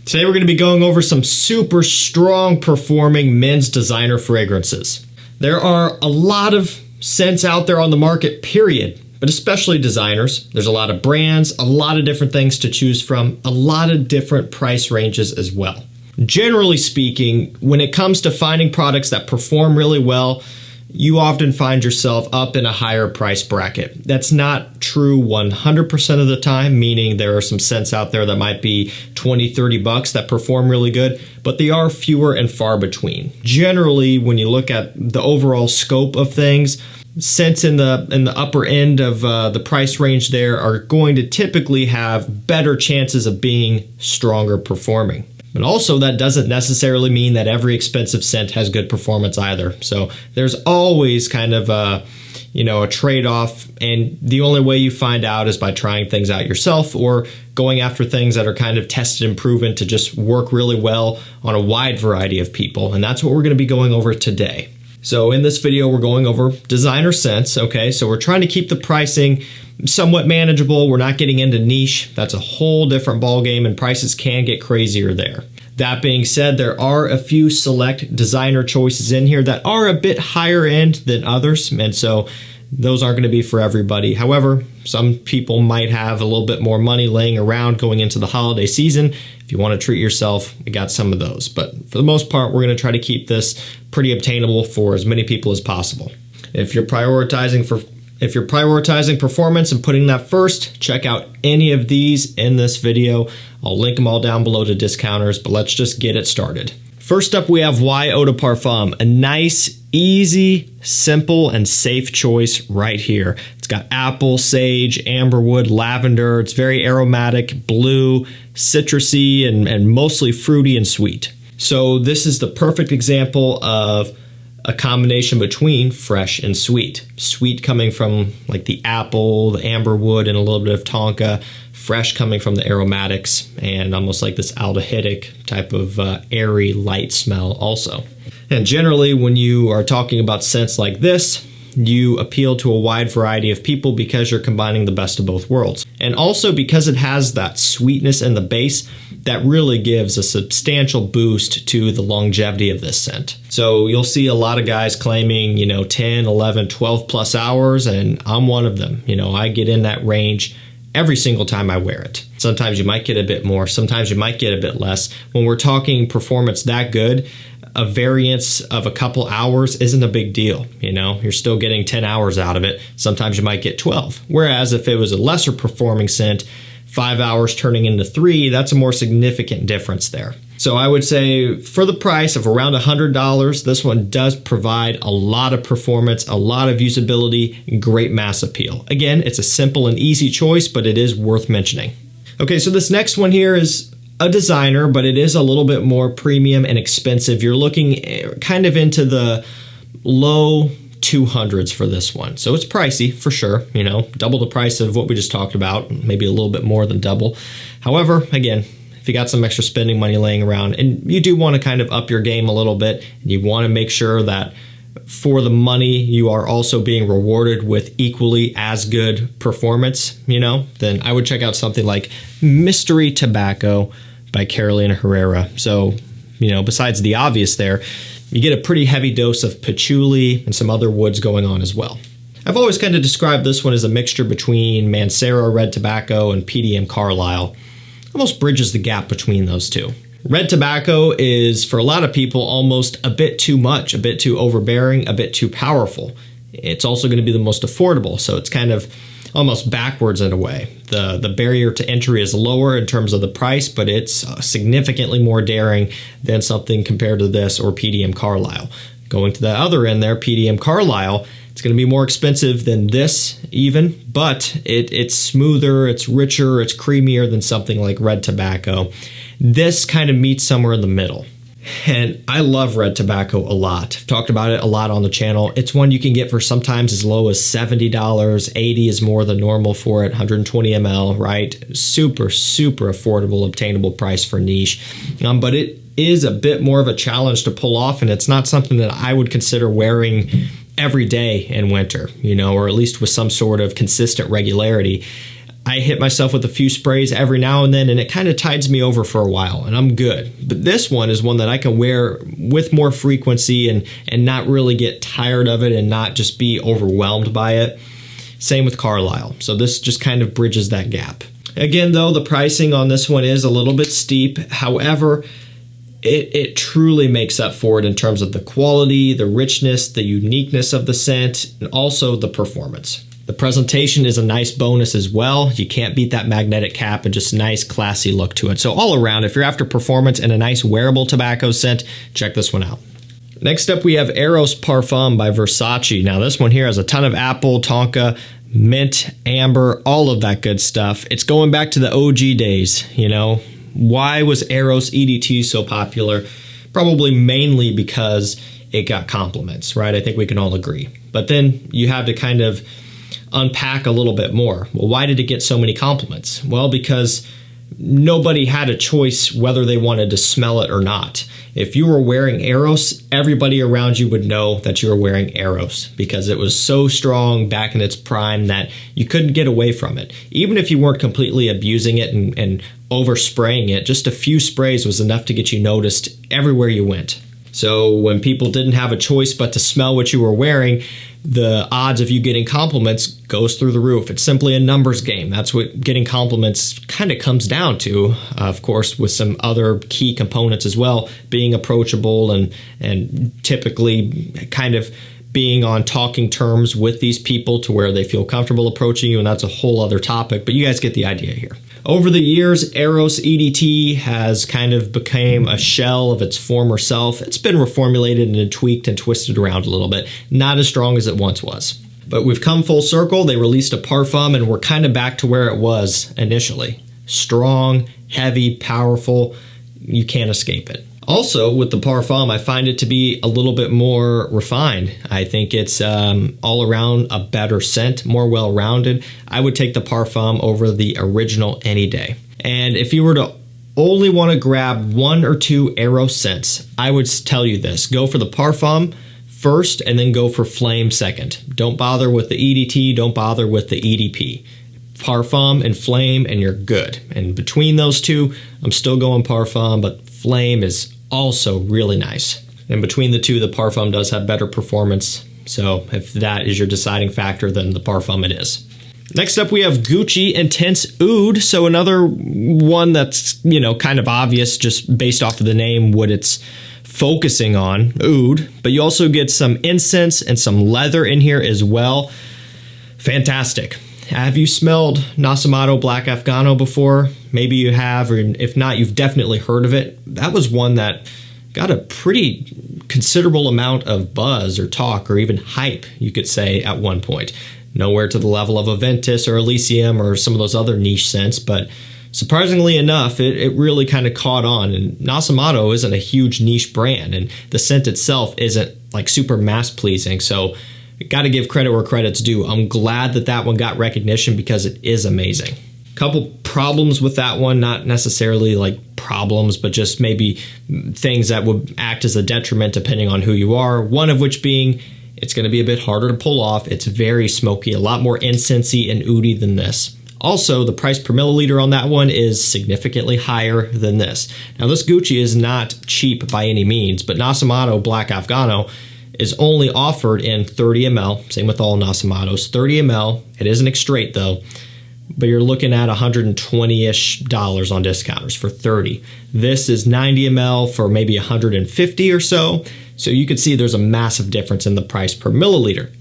Today we're going to be going over some super strong performing men's designer fragrances. There are a lot of scents out there on the market, period, but especially designers. There's a lot of brands, a lot of different things to choose from, a lot of different price ranges as well. Generally speaking, when it comes to finding products that perform really well, you often find yourself up in a higher price bracket. That's not true 100% of the time, meaning there are some scents out there that might be 20, 30 bucks that perform really good, but they are fewer and far between. Generally, when you look at the overall scope of things, scents in the upper end of the price range there are going to typically have better chances of being stronger performing. But also that doesn't necessarily mean that every expensive scent has good performance either. So there's always kind of a trade-off, and the only way you find out is by trying things out yourself or going after things that are kind of tested and proven to just work really well on a wide variety of people. And that's what we're going to be going over today. So in this video, we're going over designer scents, okay? So we're trying to keep the pricing somewhat manageable. We're not getting into niche. That's a whole different ballgame, and prices can get crazier there. That being said, there are a few select designer choices in here that are a bit higher end than others, and so those aren't going to be for everybody. However, some people might have a little bit more money laying around going into the holiday season. If you want to treat yourself, we got some of those. But for the most part, we're going to try to keep this pretty obtainable for as many people as possible. If you're prioritizing performance and putting that first, check out any of these in this video. I'll link them all down below to discounters, but let's just get it started. First up, we have Yoda Parfum, a nice, easy, simple, and safe choice right here. It's got apple, sage, amberwood, lavender. It's very aromatic, blue, citrusy, and mostly fruity and sweet. So this is the perfect example of a combination between fresh and sweet. Sweet coming from like the apple, the amberwood, and a little bit of tonka. Fresh coming from the aromatics and almost like this aldehydic type of airy, light smell also. And generally, when you are talking about scents like this, you appeal to a wide variety of people because you're combining the best of both worlds. And also because it has that sweetness in the base that really gives a substantial boost to the longevity of this scent. So you'll see a lot of guys claiming, 10, 11, 12 plus hours, and I'm one of them. I get in that range every single time I wear it. Sometimes you might get a bit more, sometimes you might get a bit less. When we're talking performance that good, a variance of a couple hours isn't a big deal. You're still getting 10 hours out of it. Sometimes you might get 12. Whereas if it was a lesser performing scent, 5 hours turning into 3, that's a more significant difference there. So I would say for the price of around $100, this one does provide a lot of performance, a lot of usability, and great mass appeal. Again, it's a simple and easy choice, but it is worth mentioning. Okay, so this next one here is a designer, but it is a little bit more premium and expensive. You're looking kind of into the low 200s for this one. So it's pricey for sure, double the price of what we just talked about, maybe a little bit more than double. However, again, if you got some extra spending money laying around and you do want to kind of up your game a little bit, and you want to make sure that for the money you are also being rewarded with equally as good performance, then I would check out something like Mystery Tobacco by Carolina Herrera. So, besides the obvious there, you get a pretty heavy dose of patchouli and some other woods going on as well. I've always kind of described this one as a mixture between Mancera Red Tobacco and PDM Carlisle. Almost bridges the gap between those two. Red Tobacco is, for a lot of people, almost a bit too much, a bit too overbearing, a bit too powerful. It's also going to be the most affordable, so it's kind of almost backwards in a way. The barrier to entry is lower in terms of the price, but it's significantly more daring than something compared to this or PDM Carlisle. Going to the other end there, PDM Carlisle, it's going to be more expensive than this even, but it's smoother, it's richer, it's creamier than something like Red Tobacco. This kind of meets somewhere in the middle. And I love Red Tobacco a lot. I've talked about it a lot on the channel. It's one you can get for sometimes as low as $70. $80 is more than normal for it. 120 ml, right? Super, super affordable, obtainable price for niche. But it is a bit more of a challenge to pull off, and it's not something that I would consider wearing every day in winter, or at least with some sort of consistent regularity. I hit myself with a few sprays every now and then, and it kind of tides me over for a while, and I'm good. But this one is one that I can wear with more frequency and not really get tired of it and not just be overwhelmed by it. Same with Carlisle. So this just kind of bridges that gap. Again, though, the pricing on this one is a little bit steep. However, it truly makes up for it in terms of the quality, the richness, the uniqueness of the scent, and also the performance. The presentation is a nice bonus as well. You can't beat that magnetic cap and just nice, classy look to it. So all around, if you're after performance and a nice wearable tobacco scent, check this one out. Next up, we have Eros Parfum by Versace. Now this one here has a ton of apple, tonka, mint, amber, all of that good stuff. It's going back to the OG days, you know. Why was Eros EDT so popular? Probably mainly because it got compliments, right? I think we can all agree. But then you have to kind of unpack a little bit more. Well, why did it get so many compliments? Well, because nobody had a choice whether they wanted to smell it or not. If you were wearing Eros, everybody around you would know that you were wearing Eros because it was so strong back in its prime that you couldn't get away from it. Even if you weren't completely abusing it and overspraying it, just a few sprays was enough to get you noticed everywhere you went. So when people didn't have a choice but to smell what you were wearing, the odds of you getting compliments goes through the roof. It's simply a numbers game. That's what getting compliments kind of comes down to, of course, with some other key components as well, being approachable and typically kind of being on talking terms with these people to where they feel comfortable approaching you, and that's a whole other topic, but you guys get the idea here. Over the years, Eros EDT has kind of become a shell of its former self. It's been reformulated and tweaked and twisted around a little bit. Not as strong as it once was. But we've come full circle. They released a Parfum and we're kind of back to where it was initially. Strong, heavy, powerful. You can't escape it. Also, with the Parfum, I find it to be a little bit more refined. I think it's all around a better scent, more well-rounded. I would take the Parfum over the original any day. And if you were to only want to grab one or two Eros scents, I would tell you this. Go for the Parfum first and then go for Flame second. Don't bother with the EDT, don't bother with the EDP. Parfum and Flame and you're good. And between those two, I'm still going Parfum, but Flame is also really nice. And between the two, the Parfum does have better performance. So if that is your deciding factor, then the Parfum it is. Next up, we have Gucci Intense Oud. So another one that's, you know, kind of obvious just based off of the name, what it's focusing on, oud. But you also get some incense and some leather in here as well. Fantastic. Have you smelled Nascimato Black Afgano before? Maybe you have, or if not, you've definitely heard of it. That was one that got a pretty considerable amount of buzz or talk or even hype, you could say, at one point. Nowhere to the level of a Ventus or Elysium or some of those other niche scents, but surprisingly enough, it really kind of caught on. And Nascimato isn't a huge niche brand, and the scent itself isn't like super mass-pleasing, so got to give credit where credit's due. I'm glad that that one got recognition because it is amazing. Couple problems with that one, not necessarily like problems, but just maybe things that would act as a detriment depending on who you are. One of which being it's going to be a bit harder to pull off. It's very smoky, a lot more incensey and oudy than this. Also, the price per milliliter on that one is significantly higher than this. Now, this Gucci is not cheap by any means, but Nascimato Black Afgano is only offered in 30 ml. Same with all Nascimatos, 30 ml. It isn't straight though, but you're looking at $120-ish on discounters for 30. This is 90 ml for maybe 150 or so. So you can see there's a massive difference in the price per milliliter,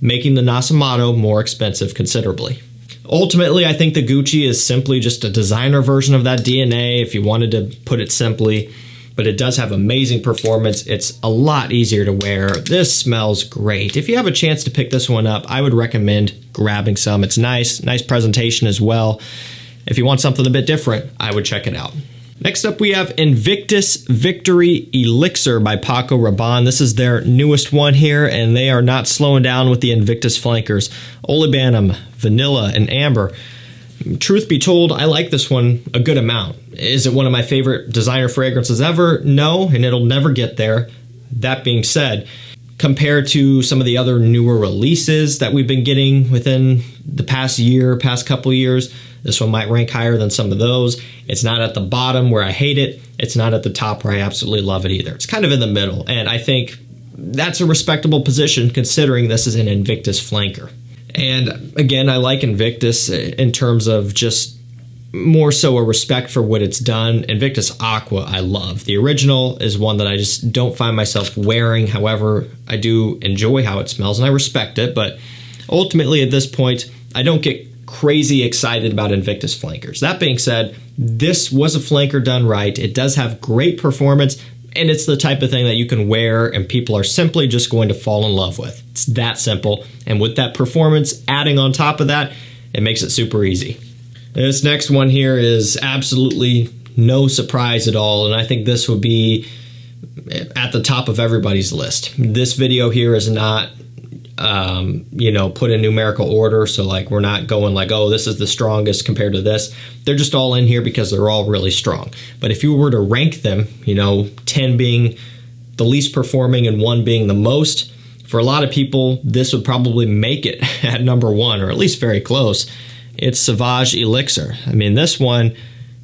making the Nascimato more expensive considerably. Ultimately, I think the Gucci is simply just a designer version of that DNA, if you wanted to put it simply. But it does have amazing performance. It's a lot easier to wear. This smells great. If you have a chance to pick this one up, I would recommend grabbing some. It's nice presentation as well. If you want something a bit different, I would check it out. Next up, we have Invictus Victory Elixir by Paco Rabanne. This is their newest one here, and they are not slowing down with the Invictus flankers. Olibanum, vanilla, and amber. Truth be told, I like this one a good amount. Is it one of my favorite designer fragrances ever? No, and it'll never get there. That being said, compared to some of the other newer releases that we've been getting within the past year, past couple years. This one might rank higher than some of those. It's not at the bottom where I hate it. It's not at the top where I absolutely love it either. It's kind of in the middle, and I think that's a respectable position considering this is an Invictus flanker. And again, I like Invictus in terms of just more so a respect for what it's done. Invictus Aqua I love. The original is one that I just don't find myself wearing. However, I do enjoy how it smells and I respect it. But ultimately at this point, I don't get crazy excited about Invictus flankers. That being said, this was a flanker done right. It does have great performance, and it's the type of thing that you can wear and people are simply just going to fall in love with. It's that simple. And with that performance adding on top of that, it makes it super easy. This next one here is absolutely no surprise at all, and I think this would be at the top of everybody's list. This video here is not, put in numerical order, so like we're not going like, oh, this is the strongest compared to this. They're just all in here because they're all really strong. But if you were to rank them, 10 being the least performing and 1 being the most, for a lot of people, this would probably make it at number 1, or at least very close. It's Saage Elixir. I mean, this one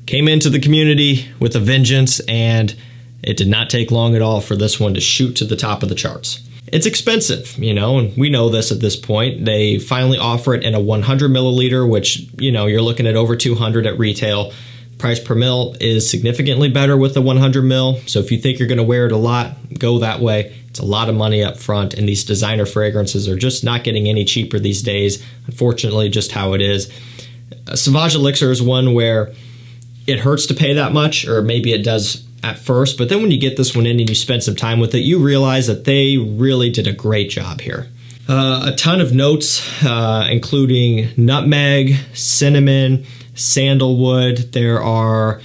came into the community with a vengeance, and it did not take long at all for this one to shoot to the top of the charts. It's expensive, and we know this at this point. They finally offer it in a 100 milliliter, which, you're looking at over 200 at retail. Price per mil is significantly better with the 100 mil. So if you think you're going to wear it a lot, go that way. It's a lot of money up front, and these designer fragrances are just not getting any cheaper these days. Unfortunately, just how it is. Saage Elixir is one where it hurts to pay that much, or maybe it does at first, but then when you get this one in and you spend some time with it, you realize that they really did a great job here. A ton of notes, including nutmeg, cinnamon, sandalwood. There are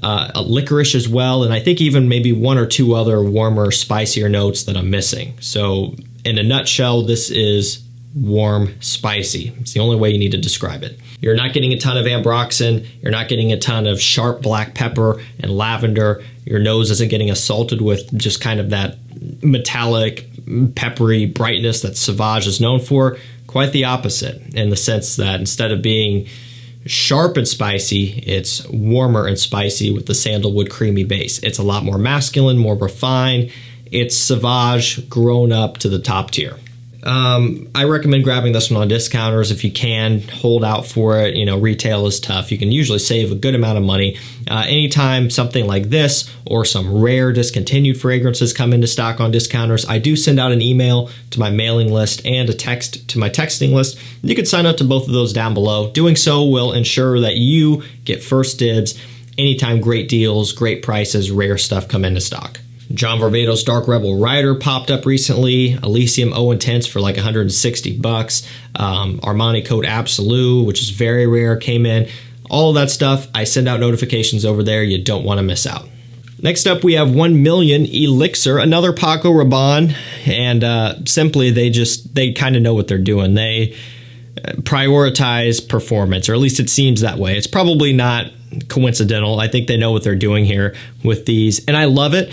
a licorice as well, and I think even maybe 1 or 2 other warmer, spicier notes that I'm missing. So in a nutshell, this is warm, spicy. It's the only way you need to describe it. You're not getting a ton of ambroxan. You're not getting a ton of sharp black pepper and lavender. Your nose isn't getting assaulted with just kind of that metallic, peppery brightness that Saage is known for. Quite the opposite, in the sense that instead of being sharp and spicy, it's warmer and spicy with the sandalwood creamy base. It's a lot more masculine, more refined. It's Saage grown up to the top tier. I recommend grabbing this one on discounters if you can. Hold out for it. Retail is tough. You can usually save a good amount of money. Anytime something like this or some rare discontinued fragrances come into stock on discounters, I do send out an email to my mailing list and a text to my texting list. You can sign up to both of those down below. Doing so will ensure that you get first dibs anytime great deals, great prices, rare stuff come into stock. John Varvatos Dark Rebel Rider popped up recently. Elysium O Intense for like $160. Armani Code Absolute, which is very rare, came in. All of that stuff, I send out notifications over there. You don't want to miss out. Next up, we have 1 Million Elixir, another Paco Rabanne, and simply they kind of know what they're doing. They prioritize performance, or at least it seems that way. It's probably not coincidental. I think they know what they're doing here with these, and I love it.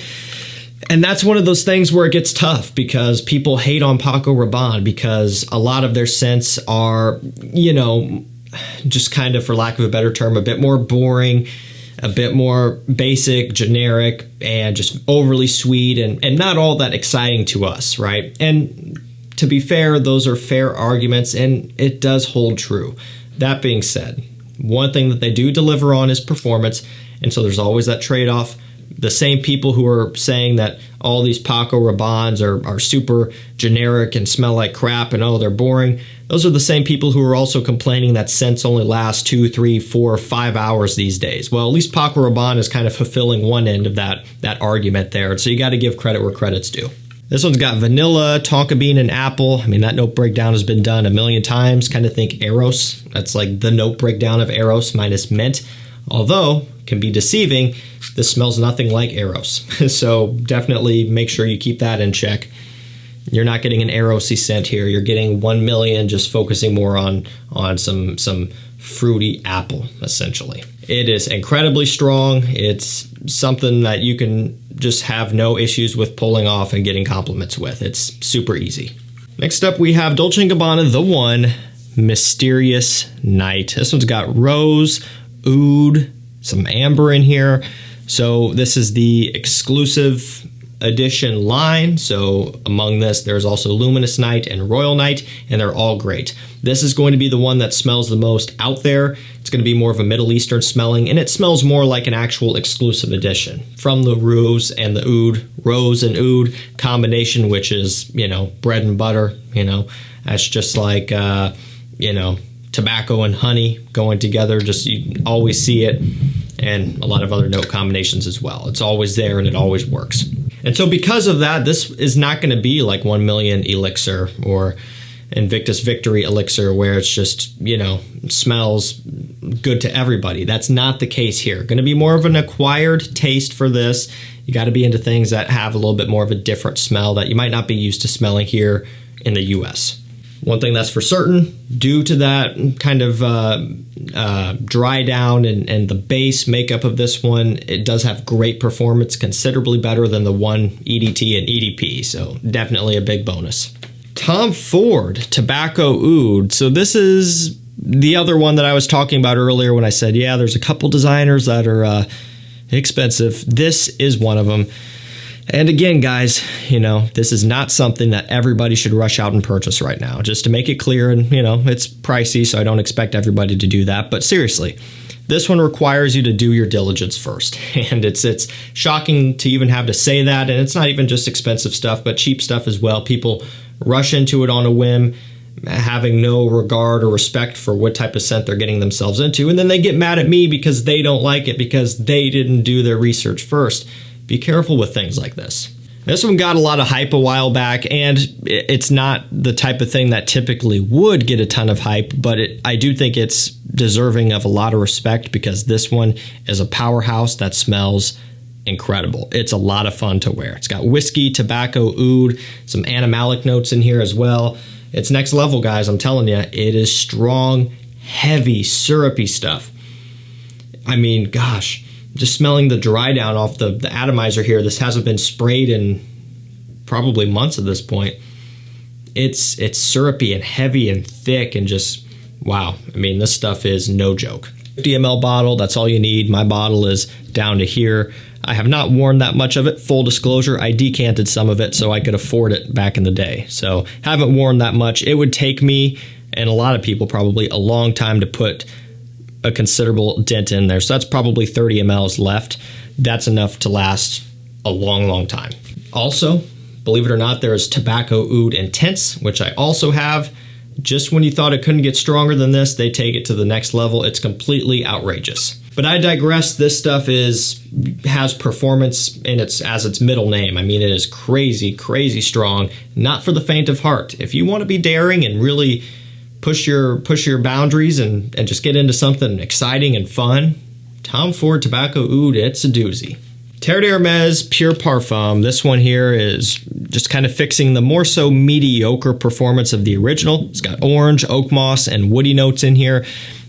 And that's one of those things where it gets tough because people hate on Paco Rabanne because a lot of their scents are, just kind of, for lack of a better term, a bit more boring, a bit more basic, generic, and just overly sweet and not all that exciting to us, right? And to be fair, those are fair arguments, and it does hold true. That being said, one thing that they do deliver on is performance, and so there's always that trade-off. The same people who are saying that all these Paco Rabannes are super generic and smell like crap and they're boring, those are the same people who are also complaining that scents only last 2, 3, 4, 5 hours these days. Well, at least Paco Rabanne is kind of fulfilling one end of that argument there, so you got to give credit where credit's due. This one's got vanilla, tonka bean, and apple. I mean, that note breakdown has been done a million times. Kind of think Eros. That's like the note breakdown of Eros minus mint. Although, can be deceiving, this smells nothing like Eros. So definitely make sure you keep that in check. You're not getting an Eros-y scent here. You're getting 1 million, just focusing more on some fruity apple, essentially. It is incredibly strong. It's something that you can just have no issues with pulling off and getting compliments with. It's super easy. Next up, we have Dolce Gabbana The One Mysterious Night. This one's got rose, oud, some amber in here. So this is the exclusive edition line. So among this, there's also Luminous Night and Royal Night, and they're all great. This is going to be the one that smells the most out there. It's going to be more of a Middle Eastern smelling, and it smells more like an actual exclusive edition from the rose and the oud combination, which is, you know, bread and butter. You know, that's just like, you know, tobacco and honey going together. Just, you always see it, and a lot of other note combinations as well. It's always there and it always works. And so because of that, this is not going to be like 1 million Elixir or Invictus Victory Elixir, where it's just, you know, smells good to everybody. That's not the case here. Going to be more of an acquired taste for this. You got to be into things that have a little bit more of a different smell that you might not be used to smelling here in the US. One thing that's for certain, due to that kind of dry down and the base makeup of this one, it does have great performance, considerably better than the one EDT and EDP, so definitely a big bonus. Tom Ford Tobacco Oud. So this is the other one that I was talking about earlier when I said, yeah, there's a couple designers that are expensive. This is one of them. And again, guys, you know, this is not something that everybody should rush out and purchase right now. Just to make it clear, and, you know, it's pricey, so I don't expect everybody to do that. But seriously, this one requires you to do your diligence first. And it's shocking to even have to say that. And it's not even just expensive stuff, but cheap stuff as well. People rush into it on a whim, having no regard or respect for what type of scent they're getting themselves into. And then they get mad at me because they don't like it because they didn't do their research first. Be careful with things like this. This one got a lot of hype a while back, and it's not the type of thing that typically would get a ton of hype, but I do think it's deserving of a lot of respect because this one is a powerhouse that smells incredible. It's a lot of fun to wear. It's got whiskey, tobacco, oud, some animalic notes in here as well. It's next level, guys. I'm telling you, it is strong, heavy, syrupy stuff. I mean, gosh. Just smelling the dry down off the atomizer here. This hasn't been sprayed in probably months at this point. It's syrupy and heavy and thick and just, wow. I mean, this stuff is no joke. 50 ml bottle, that's all you need. My bottle is down to here. I have not worn that much of it. Full disclosure, I decanted some of it so I could afford it back in the day. So haven't worn that much. It would take me, and a lot of people probably, a long time to put a considerable dent in there. So that's probably 30 mLs left. That's enough to last a long, long time. Also, believe it or not, there is Tobacco Oud Intense, which I also have. Just when you thought it couldn't get stronger than this, they take it to the next level. It's completely outrageous. But I digress. This stuff has performance in its middle name. I mean, it is crazy, crazy strong. Not for the faint of heart. If you want to be daring and really push your boundaries and just get into something exciting and fun, Tom Ford Tobacco Oud, it's a doozy. Teres Pure Parfum. This one here is just kind of fixing the more so mediocre performance of the original. It's got orange, oak moss, and woody notes in here,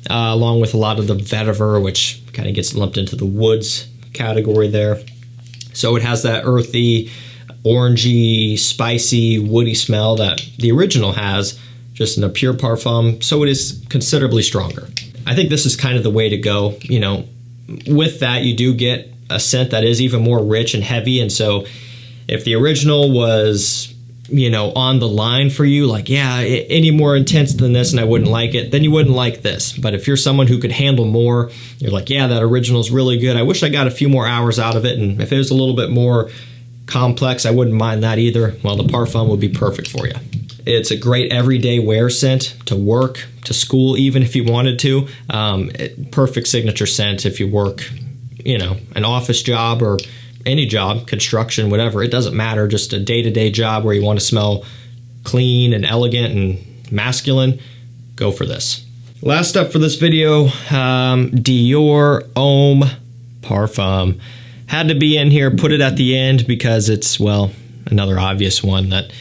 along with a lot of the vetiver, which kind of gets lumped into the woods category there. So it has that earthy, orangey, spicy, woody smell that the original has, just in a pure parfum, so it is considerably stronger. I think this is kind of the way to go. You know, with that, you do get a scent that is even more rich and heavy, and so if the original was, you know, on the line for you, like, yeah, any more intense than this and I wouldn't like it, then you wouldn't like this. But if you're someone who could handle more, you're like, yeah, that original's really good. I wish I got a few more hours out of it, and if it was a little bit more complex, I wouldn't mind that either. Well, the parfum would be perfect for you. It's a great everyday wear scent to work, to school, even if you wanted to. Perfect signature scent if you work, you know, an office job or any job, construction, whatever. It doesn't matter. Just a day-to-day job where you want to smell clean and elegant and masculine. Go for this. Last up for this video, Dior Homme Parfum. Had to be in here, put it at the end because it's, well, another obvious one that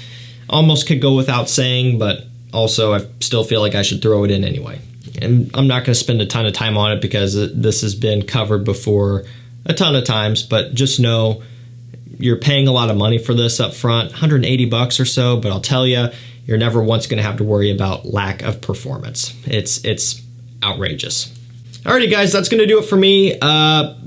almost could go without saying, but also I still feel like I should throw it in anyway. And I'm not going to spend a ton of time on it because this has been covered before a ton of times, but just know you're paying a lot of money for this up front, 180 bucks or so, but I'll tell you, you're never once going to have to worry about lack of performance. It's outrageous. Alrighty guys, that's going to do it for me.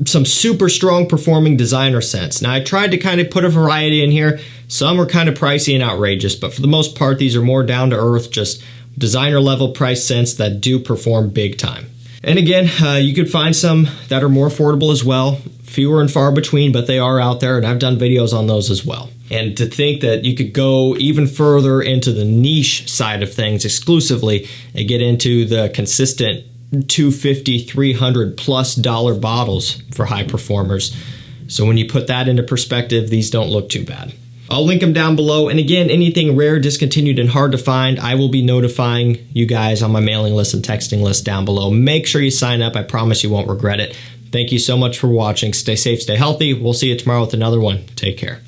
Some super strong performing designer scents. Now I tried to kind of put a variety in here. Some are kind of pricey and outrageous, but for the most part these are more down to earth, just designer level price scents that do perform big time. And again, you could find some that are more affordable as well. Fewer and far between, but they are out there, and I've done videos on those as well. And to think that you could go even further into the niche side of things exclusively and get into the consistent $250, $300+ bottles for high performers. So when you put that into perspective, these don't look too bad. I'll link them down below. And again, anything rare, discontinued, and hard to find, I will be notifying you guys on my mailing list and texting list down below. Make sure you sign up. I promise you won't regret it. Thank you so much for watching. Stay safe, stay healthy. We'll see you tomorrow with another one. Take care.